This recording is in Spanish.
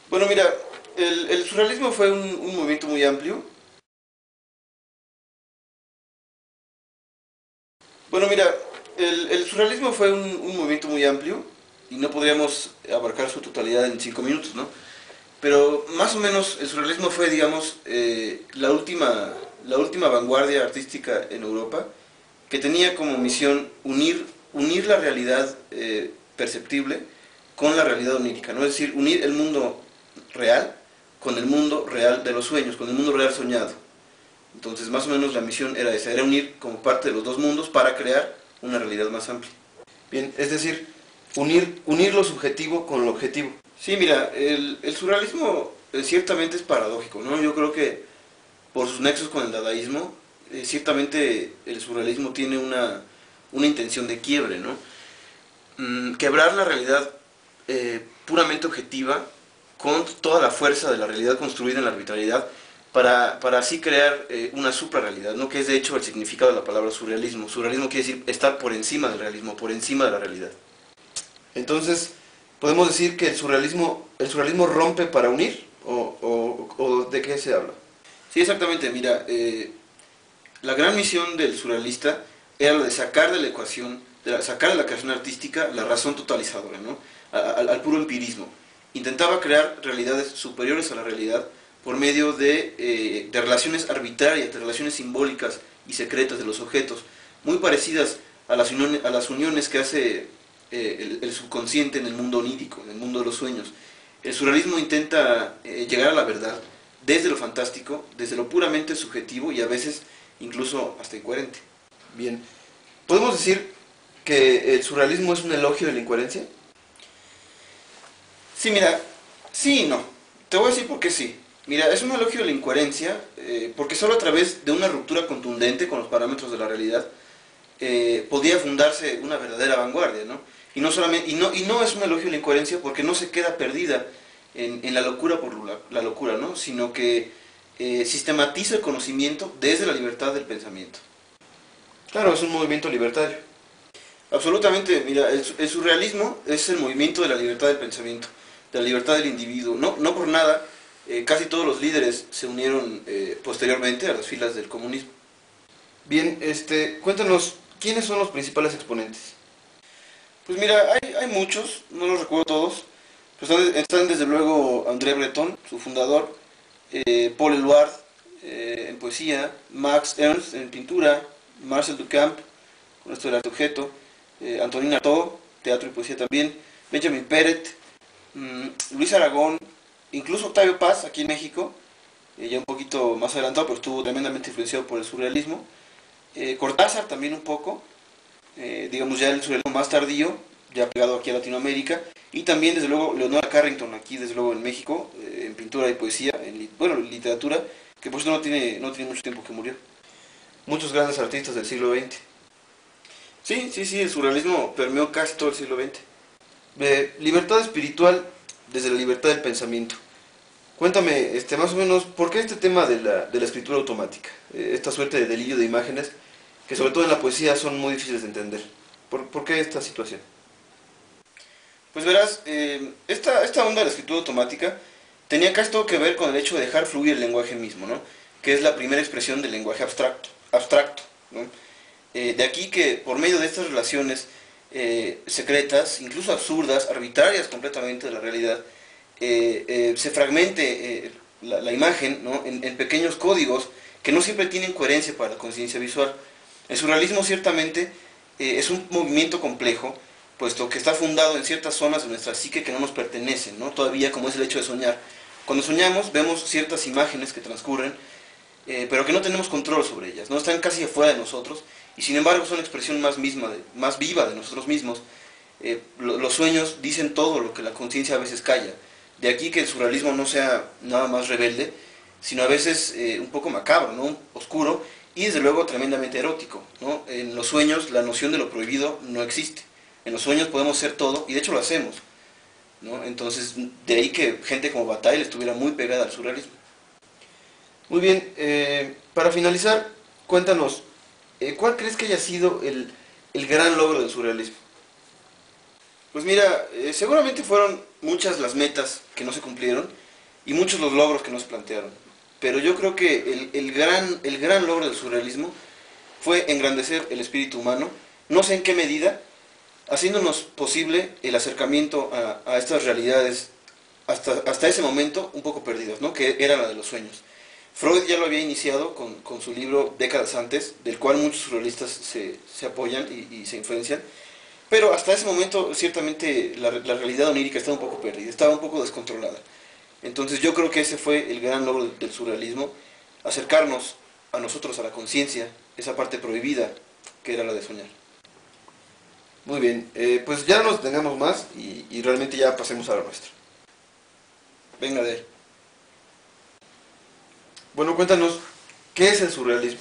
Bueno, mira, el surrealismo fue un movimiento muy amplio. Bueno, mira, el surrealismo fue un movimiento muy amplio y no podríamos abarcar su totalidad en 5 minutos, ¿no? Pero más o menos el surrealismo fue, digamos, la última vanguardia artística en Europa que tenía como misión unir la realidad perceptible con la realidad onírica, ¿no? Es decir, unir el mundo real con el mundo real de los sueños, con el mundo real soñado. Entonces, más o menos la misión era esa, era unir como parte de los dos mundos para crear una realidad más amplia. Bien, es decir, unir lo subjetivo con lo objetivo. Sí, mira, el surrealismo ciertamente es paradójico, ¿no? Yo creo que por sus nexos con el dadaísmo, ciertamente el surrealismo tiene una intención de quiebre, ¿no? Quebrar la realidad puramente objetiva con toda la fuerza de la realidad construida en la arbitrariedad para así crear una suprarrealidad, ¿no? Que es de hecho el significado de la palabra surrealismo. Surrealismo quiere decir estar por encima del realismo, por encima de la realidad. Entonces, podemos decir que el surrealismo rompe para unir, o ¿de qué se habla? Sí, exactamente, mira, la gran misión del surrealista era la de sacar de la ecuación, sacar de la creación artística la razón totalizadora, ¿no? Al puro empirismo. Intentaba crear realidades superiores a la realidad por medio de relaciones arbitrarias, de relaciones simbólicas y secretas de los objetos, muy parecidas a las uniones que hace el subconsciente en el mundo onírico, en el mundo de los sueños. El surrealismo intenta llegar a la verdad desde lo fantástico, desde lo puramente subjetivo y a veces incluso hasta incoherente. Bien, ¿podemos decir que el surrealismo es un elogio de la incoherencia? Sí, mira, sí y no. Te voy a decir por qué sí. Mira, es un elogio de la incoherencia porque solo a través de una ruptura contundente con los parámetros de la realidad podía fundarse una verdadera vanguardia, ¿no? Y no es un elogio de la incoherencia porque no se queda perdida en la locura por la locura, ¿no? Sino que sistematiza el conocimiento desde la libertad del pensamiento. Claro, es un movimiento libertario. Absolutamente, mira, el surrealismo es el movimiento de la libertad del pensamiento, de la libertad del individuo. No por nada, casi todos los líderes se unieron posteriormente a las filas del comunismo. Bien, cuéntanos, ¿quiénes son los principales exponentes? Pues mira, hay muchos, no los recuerdo todos, pues están desde luego André Breton, su fundador, Paul Eluard en poesía, Max Ernst en pintura, Marcel Duchamp con esto del arte objeto, Antonin Artaud, teatro y poesía también, Benjamin Peret, Luis Aragón, incluso Octavio Paz aquí en México, ya un poquito más adelantado, pero estuvo tremendamente influenciado por el surrealismo, Cortázar también un poco, digamos ya el surrealismo más tardío, ya pegado aquí a Latinoamérica, y también desde luego Leonora Carrington aquí desde luego en México, en pintura y poesía, en literatura, que por eso no tiene mucho tiempo que murió. Muchos grandes artistas del siglo XX. Sí, sí, sí, el surrealismo permeó casi todo el siglo XX. Libertad espiritual desde la libertad del pensamiento. Cuéntame, más o menos, ¿por qué este tema de la escritura automática? Esta suerte de delirio de imágenes que sobre todo en la poesía son muy difíciles de entender. ¿Por qué esta situación? Pues verás, esta onda de la escritura automática tenía casi todo que ver con el hecho de dejar fluir el lenguaje mismo, ¿no? Que es la primera expresión del lenguaje abstracto, ¿no? De aquí que por medio de estas relaciones secretas, incluso absurdas, arbitrarias completamente de la realidad, se fragmente la imagen, ¿no? en pequeños códigos que no siempre tienen coherencia para la conciencia visual. El surrealismo ciertamente es un movimiento complejo, puesto que está fundado en ciertas zonas de nuestra psique que no nos pertenecen, ¿no? Todavía, como es el hecho de soñar. Cuando soñamos vemos ciertas imágenes que transcurren, pero que no tenemos control sobre ellas, ¿no? Están casi afuera de nosotros y sin embargo son la expresión más viva de nosotros mismos. Los sueños dicen todo lo que la conciencia a veces calla. De aquí que el surrealismo no sea nada más rebelde, sino a veces un poco macabro, ¿no? Oscuro y desde luego tremendamente erótico, ¿no? En los sueños la noción de lo prohibido no existe. En los sueños podemos ser todo y de hecho lo hacemos, ¿no? Entonces de ahí que gente como Bataille estuviera muy pegada al surrealismo. Muy bien, para finalizar, cuéntanos, ¿cuál crees que haya sido el gran logro del surrealismo? Pues mira, seguramente fueron muchas las metas que no se cumplieron y muchos los logros que no se plantearon. Pero yo creo que el gran logro del surrealismo fue engrandecer el espíritu humano, no sé en qué medida, haciéndonos posible el acercamiento a estas realidades hasta ese momento un poco perdidas, ¿no? Que era la de los sueños. Freud ya lo había iniciado con su libro décadas antes, del cual muchos surrealistas se apoyan y se influencian, pero hasta ese momento ciertamente la realidad onírica estaba un poco perdida, estaba un poco descontrolada. Entonces yo creo que ese fue el gran logro del surrealismo, acercarnos a nosotros, a la conciencia, esa parte prohibida que era la de soñar. Muy bien, pues ya no nos tengamos más y realmente ya pasemos a la nuestra. Venga de él. Bueno, cuéntanos, ¿qué es el surrealismo?